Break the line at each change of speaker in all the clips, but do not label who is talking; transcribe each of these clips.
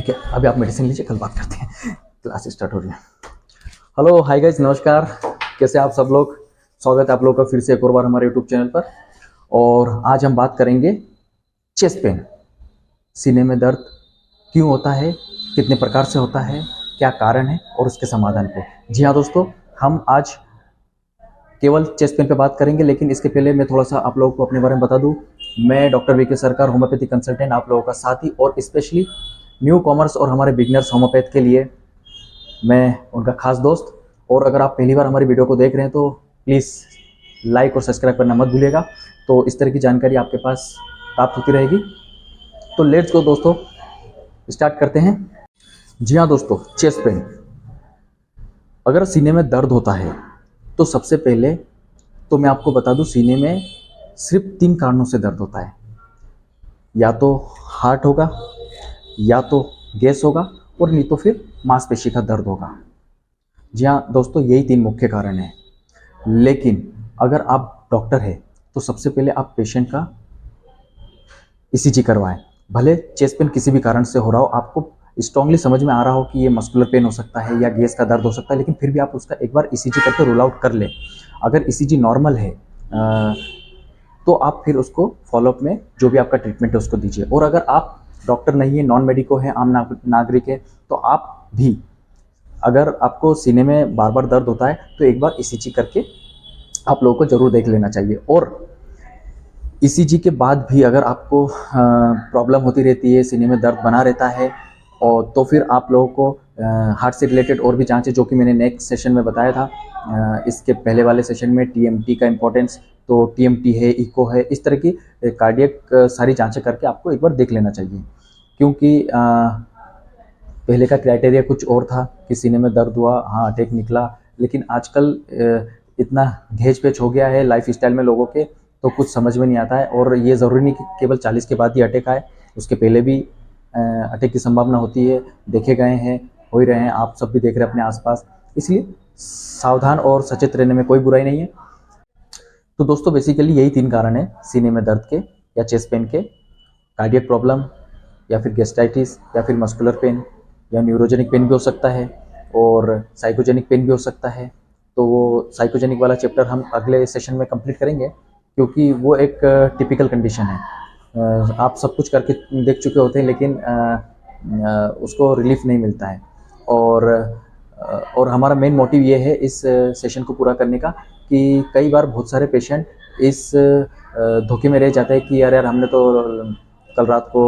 ठीक है, अभी आप मेडिसिन लीजिए, कल बात करते हैं। क्लास स्टार्ट हो रही है। हेलो हाय गाइज, नमस्कार। कैसे आप सब लोग? स्वागत है आप लोगों का फिर से एक और बार हमारे यूट्यूब चैनल पर। और आज हम बात करेंगे चेस्ट पेन, सीने में दर्द क्यों होता है, कितने प्रकार से होता है, क्या कारण है और उसके समाधान पे। जी हाँ दोस्तों, हम आज केवल चेस्ट पेन पे बात करेंगे, लेकिन इसके पहले मैं थोड़ा सा आप लोगों को अपने बारे में बता दूं। मैं डॉक्टर वीके सरकार, होम्योपैथी कंसल्टेंट, आप लोगों का साथी और स्पेशली न्यू कॉमर्स और हमारे बिगनर्स होम्योपैथ के लिए मैं उनका खास दोस्त। और अगर आप पहली बार हमारी वीडियो को देख रहे हैं तो प्लीज़ लाइक और सब्सक्राइब करना मत भूलिएगा, तो इस तरह की जानकारी आपके पास प्राप्त होती रहेगी। तो लेट्स गो दोस्तों, स्टार्ट करते हैं। जी हाँ दोस्तों, चेस्ट पेन, अगर सीने में दर्द होता है तो सबसे पहले तो मैं आपको बता दूं, सीने में सिर्फ 3 कारणों से दर्द होता है। या तो हार्ट होगा, या तो गैस होगा, और नहीं तो फिर मांसपेशी का दर्द होगा। जी हाँ दोस्तों, यही 3 मुख्य कारण हैं। लेकिन अगर आप डॉक्टर हैं तो सबसे पहले आप पेशेंट का ईसीजी करवाएं। भले चेस्ट पेन किसी भी कारण से हो रहा हो, आपको स्ट्रांगली समझ में आ रहा हो कि ये मस्कुलर पेन हो सकता है या गैस का दर्द हो सकता है, लेकिन फिर भी आप उसका एक बार ईसीजी करके रूल आउट कर लें। अगर ईसीजी नॉर्मल है तो आप फिर उसको फॉलोअप में जो भी आपका ट्रीटमेंट है उसको दीजिए। और अगर आप डॉक्टर नहीं है, नॉन मेडिको है, आम नागरिक है, तो आप भी अगर आपको सीने में बार बार दर्द होता है तो एक बार ईसीजी करके आप लोगों को जरूर देख लेना चाहिए। और ईसीजी के बाद भी अगर आपको प्रॉब्लम होती रहती है, सीने में दर्द बना रहता है, और तो फिर आप लोगों को हार्ट से रिलेटेड और भी जांचें, जो कि मैंने नेक्स्ट सेशन में बताया था, इसके पहले वाले सेशन में टीएमटी का इम्पोर्टेंस, तो टीएमटी है, इको है, इस तरह की कार्डियक सारी जांचें करके आपको एक बार देख लेना चाहिए। क्योंकि पहले का क्राइटेरिया कुछ और था कि सीने में दर्द हुआ, हाँ अटैक निकला, लेकिन आजकल इतना घेच पेच हो गया है लाइफ स्टाइल में लोगों के, तो कुछ समझ में नहीं आता है। और ये ज़रूरी नहीं कि केवल 40 के बाद ही अटैक आए, उसके पहले भी अटैक की संभावना होती है, देखे गए हैं, हो ही रहे हैं, आप सब भी देख रहे हैं अपने आसपास। इसलिए सावधान और सचेत रहने में कोई बुराई नहीं है। तो दोस्तों बेसिकली यही 3 कारण है सीने में दर्द के या चेस्ट पेन के: कार्डियक प्रॉब्लम, या फिर गैस्ट्राइटिस, या फिर मस्कुलर पेन, या न्यूरोजेनिक पेन भी हो सकता है, और साइकोजेनिक पेन भी हो सकता है। तो वो साइकोजेनिक वाला चैप्टर हम अगले सेशन में कंप्लीट करेंगे, क्योंकि वो एक टिपिकल कंडीशन है। आप सब कुछ करके देख चुके होते हैं, लेकिन उसको रिलीफ नहीं मिलता है। और हमारा मेन मोटिव ये है इस सेशन को पूरा करने का कि कई बार बहुत सारे पेशेंट इस धोखे में रह जाते हैं कि यार हमने तो कल रात को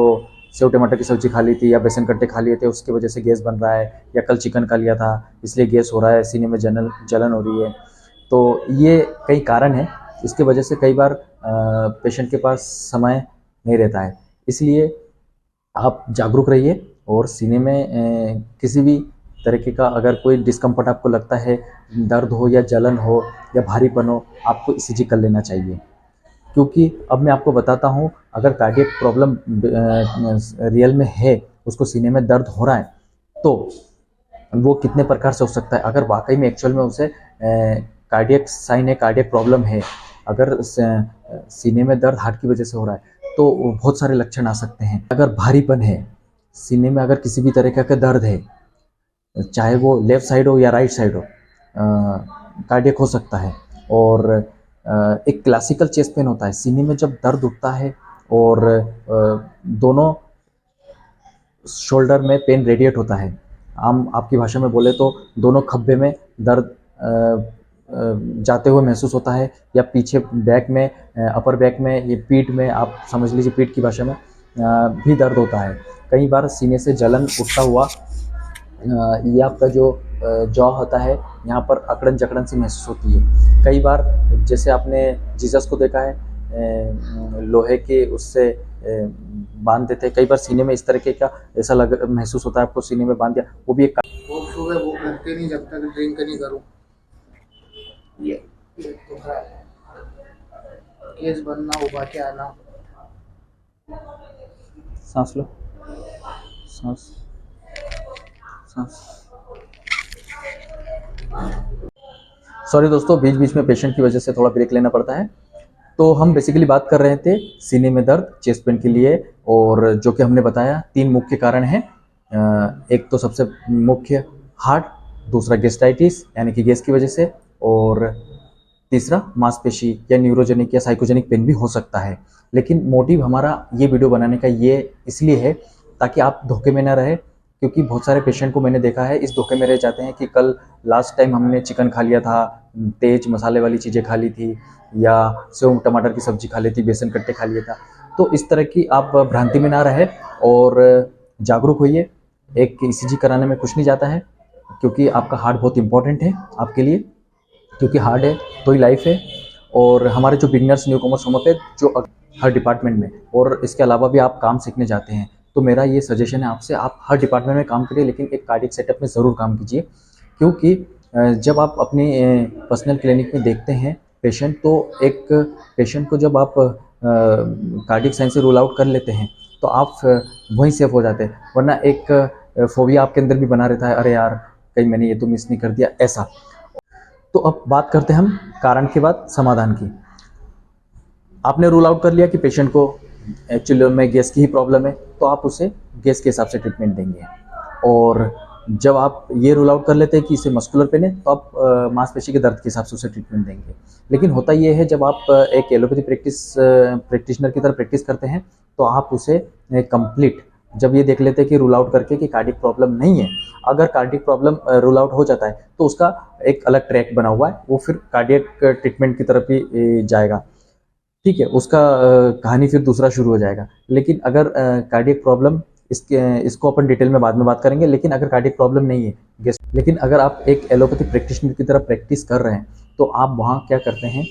सेव टमाटर की सब्जी खा ली थी, या बेसन कट्टे खा लिए थे, उसकी वजह से गैस बन रहा है, या कल चिकन खा लिया था इसलिए गैस हो रहा है, सीने में जलन हो रही है। तो ये कई कारण हैं, इसके वजह से कई बार पेशेंट के पास समय नहीं रहता है। इसलिए आप जागरूक रहिए, और सीने में किसी भी तरीके का अगर कोई डिस्कम्फर्ट आपको लगता है, दर्द हो या जलन हो या भारीपन हो, आपको ईसीजी कर लेना चाहिए। क्योंकि अब मैं आपको बताता हूँ, अगर कार्डियक प्रॉब्लम रियल में है, उसको सीने में दर्द हो रहा है, तो वो कितने प्रकार से हो सकता है। अगर वाकई में एक्चुअल में उसे कार्डियक साइन है, कार्डियक प्रॉब्लम है, अगर सीने में दर्द हार्ट की वजह से हो रहा है, तो बहुत सारे लक्षण आ सकते हैं। अगर भारीपन है सीने में, अगर किसी भी तरह का दर्द है, चाहे वो लेफ्ट साइड हो या राइट साइड हो, कार्डियक हो सकता है। और एक क्लासिकल चेस्ट पेन होता है, सीने में जब दर्द उठता है और दोनों शोल्डर में पेन रेडिएट होता है। आम आपकी भाषा में बोले तो दोनों खब्बे में दर्द जाते हुए महसूस होता है, या पीछे बैक में, अपर बैक में, ये पीठ में, आप समझ लीजिए पीठ की भाषा में भी दर्द होता है। कई बार सीने से जलन उठता हुआ ये आपका जो जॉ होता है, यहाँ पर अकड़न जकड़न सी महसूस होती है। कई बार जैसे आपने जीसस को देखा है, लोहे के उससे बांध देते हैं, कई बार सीने में इस तरीके का ऐसा महसूस होता है आपको, सीने में बांध दिया। वो भी एक
सुबह वो करते नहीं जब तक ड्रिंक नहीं करूँ। ये केस बनना, उबा के आना।
सांस लो, सांस सांस। सॉरी दोस्तों, बीच बीच में पेशेंट की वजह से थोड़ा ब्रेक लेना पड़ता है। तो हम बेसिकली बात कर रहे थे सीने में दर्द, चेस्ट पेन के लिए, और जो कि हमने बताया 3 मुख्य कारण हैं: एक तो सबसे मुख्य हार्ट, दूसरा गैस्ट्राइटिस यानी कि गैस की वजह से, और तीसरा मांसपेशी या न्यूरोजेनिक या साइकोजेनिक पेन भी हो सकता है। लेकिन मोटिव हमारा ये वीडियो बनाने का ये इसलिए है ताकि आप धोखे में ना रहे, क्योंकि बहुत सारे पेशेंट को मैंने देखा है इस धोखे में रह जाते हैं कि कल लास्ट टाइम हमने चिकन खा लिया था, तेज मसाले वाली चीज़ें खा ली थी, या सेव टमाटर की सब्जी खा ली थी, बेसन कट्टे खा लिया था। तो इस तरह की आप भ्रांति में ना रहे और जागरूक होइए। एक ईसीजी कराने में कुछ नहीं जाता है, क्योंकि आपका हार्ट बहुत इंपॉर्टेंट है आपके लिए, क्योंकि हार्ट है तो ही लाइफ है। और हमारे जो बिगनर्स न्यू कॉमर्स होमोपैथ जो हर डिपार्टमेंट में, और इसके अलावा भी आप काम सीखने जाते हैं, तो मेरा ये सजेशन है आपसे, आप हर डिपार्टमेंट में काम करिए लेकिन एक कार्डियक सेटअप में ज़रूर काम कीजिए। क्योंकि जब आप अपनी पर्सनल क्लिनिक में देखते हैं पेशेंट, तो एक पेशेंट को जब आप कार्डियक साइंस से रूल आउट कर लेते हैं तो आप वहीं सेफ हो जाते हैं, वरना एक फोबिया आपके अंदर भी बना रहता है, अरे यार कहीं मैंने ये तो मिस नहीं कर दिया, ऐसा। तो अब बात करते हैं हम कारण के बाद समाधान की। आपने रूल आउट कर लिया कि पेशेंट को एक्चुअली में गैस की ही प्रॉब्लम है, तो आप उसे गैस के हिसाब से ट्रीटमेंट देंगे। और जब आप ये रूल आउट कर लेते हैं कि इसे मस्कुलर पेन है, तो आप मांसपेशी के दर्द के हिसाब से उसे ट्रीटमेंट देंगे। लेकिन होता ये है, जब आप एक एलोपैथी प्रैक्टिशनर की तरह प्रैक्टिस करते हैं, तो आप उसे कंप्लीट जब ये देख लेते हैं कि रूल आउट करके कि कार्डियक प्रॉब्लम नहीं है, अगर कार्डियक प्रॉब्लम रूल आउट हो जाता है तो उसका एक अलग ट्रैक बना हुआ है, वो फिर कार्डियक ट्रीटमेंट की तरफ ही जाएगा, ठीक है, उसका कहानी फिर दूसरा शुरू हो जाएगा। लेकिन अगर कार्डियक प्रॉब्लम, इसको अपन डिटेल में बाद में बात करेंगे, लेकिन अगर कार्डियक प्रॉब्लम नहीं है, लेकिन अगर आप एक एलोपैथी प्रैक्टिशनर की तरह प्रैक्टिस कर रहे हैं, तो आप वहाँ क्या करते हैं,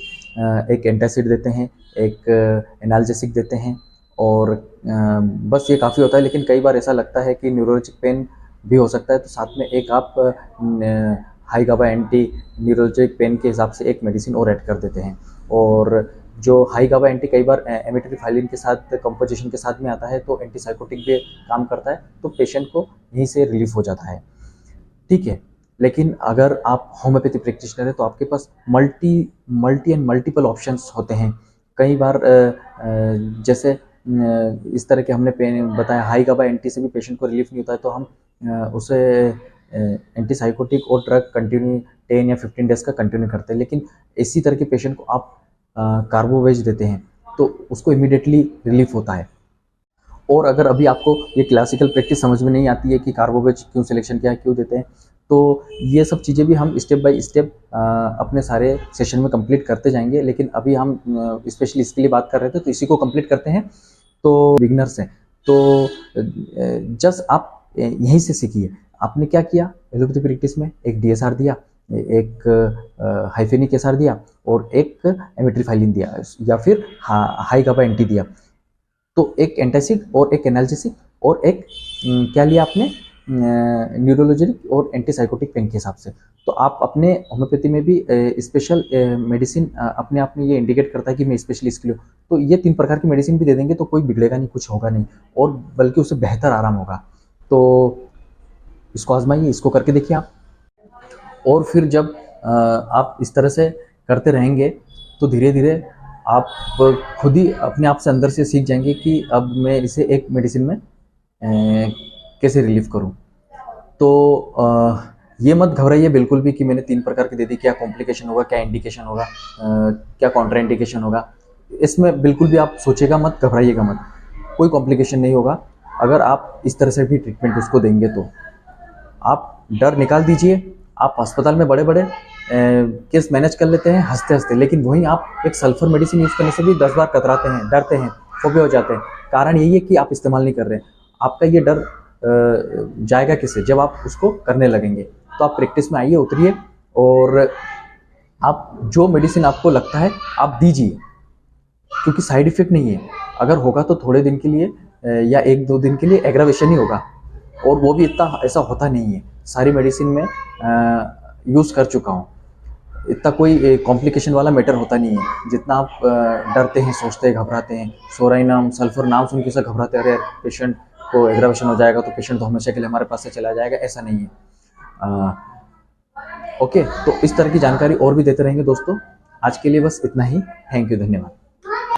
एक एंटासिड देते हैं, एक एनाल्जेसिक देते हैं, और बस ये काफ़ी होता है। लेकिन कई बार ऐसा लगता है कि न्यूरोलॉजिक पेन भी हो सकता है, तो साथ में एक आप हाई गाबा एंटी न्यूरोलॉजिक पेन के हिसाब से एक मेडिसिन और ऐड कर देते हैं। और जो हाई गाबा एंटी कई बार एमिट्रिफाइलिन के साथ कंपोजिशन के साथ में आता है, तो एंटीसाइकोटिक भी काम करता है, तो पेशेंट को यहीं से रिलीफ हो जाता है, ठीक है। लेकिन अगर आप होम्योपैथी प्रैक्टिशनर है, तो आपके पास मल्टी एंड मल्टीपल ऑप्शंस होते हैं। कई बार जैसे इस तरह के हमने पेन बताया, हाई गाबा एंटी से भी पेशेंट को रिलीफ नहीं होता है, तो हम उसे एंटीसाइकोटिक और ड्रग कंटिन्यू 10 या 15 डेज का कंटिन्यू करते हैं। लेकिन इसी तरह के पेशेंट को आप कार्बोवेज देते हैं, तो उसको इमीडिएटली रिलीफ होता है। और अगर अभी आपको ये क्लासिकल प्रैक्टिस समझ में नहीं आती है कि कार्बोवेज क्यों सिलेक्शन किया है, क्यों देते हैं, तो ये सब चीज़ें भी हम स्टेप बाय स्टेप अपने सारे सेशन में कंप्लीट करते जाएंगे। लेकिन अभी हम स्पेशली इसके लिए बात कर रहे थे, तो इसी को कंप्लीट करते हैं। तो बिगनर्स हैं, तो जस्ट आप यहीं से सीखिए। आपने क्या किया, एलोपैथी प्रैक्टिस में एक डीएसआर दिया, एक हाइफेनिक एसआर दिया, और एक एमिट्रिफाइलिन दिया, या फिर हाई गाबा एंटी दिया, तो एक एंटासिड और एक एनाल्जेसिक, और एक क्या लिया आपने, न्यूरोलॉजिक और एंटीसाइकोटिक पेन के हिसाब से। तो आप अपने होम्योपैथी में भी स्पेशल मेडिसिन अपने आप में ये इंडिकेट करता है कि मैं स्पेशली इसके लिए, तो ये 3 प्रकार की मेडिसिन भी दे देंगे तो कोई बिगड़ेगा नहीं, कुछ होगा नहीं, और बल्कि उससे बेहतर आराम होगा। तो इसको आजमाइए, इसको करके देखिए आप। और फिर जब आप इस तरह से करते रहेंगे, तो धीरे धीरे आप खुद ही अपने आप से अंदर से सीख जाएंगे कि अब मैं इसे एक मेडिसिन में कैसे रिलीफ करूं। तो ये मत घबराइए बिल्कुल भी कि मैंने 3 प्रकार की दे दी, क्या कॉम्प्लिकेशन होगा, क्या इंडिकेशन होगा, क्या कॉन्ट्रा इंडिकेशन होगा, इसमें बिल्कुल भी आप सोचेगा मत, घबराइएगा मत, कोई कॉम्प्लिकेशन नहीं होगा। अगर आप इस तरह से भी ट्रीटमेंट उसको देंगे, तो आप डर निकाल दीजिए। आप अस्पताल में बड़े बड़े केस मैनेज कर लेते हैं हंसते हंसते, लेकिन वहीं आप एक सल्फर मेडिसिन यूज़ करने से भी 10 बार कतराते हैं, डरते हैं, फोबिया हो जाते हैं। कारण यही है कि आप इस्तेमाल नहीं कर रहे हैं। आपका ये डर जाएगा किससे, जब आप उसको करने लगेंगे। तो आप प्रैक्टिस में आइए, उतरिए, और आप जो मेडिसिन आपको लगता है आप दीजिए, क्योंकि साइड इफेक्ट नहीं है। अगर होगा तो थोड़े दिन के लिए या 1-2 दिन के लिए एग्रावेशन ही होगा, और वो भी इतना ऐसा होता नहीं है। सारी मेडिसिन में यूज़ कर चुका हूँ, इतना कोई कॉम्प्लिकेशन वाला मैटर होता नहीं है जितना आप डरते हैं, सोचते हैं, घबराते हैं। सोराइनम, सल्फर नाम सुन के सब घबराते हैं, अरे पेशेंट को एग्रावेशन हो जाएगा तो पेशेंट तो हमेशा के लिए हमारे पास से चला जाएगा, ऐसा नहीं है। ओके, तो इस तरह की जानकारी और भी देते रहेंगे दोस्तों। आज के लिए बस इतना ही। थैंक यू, धन्यवाद।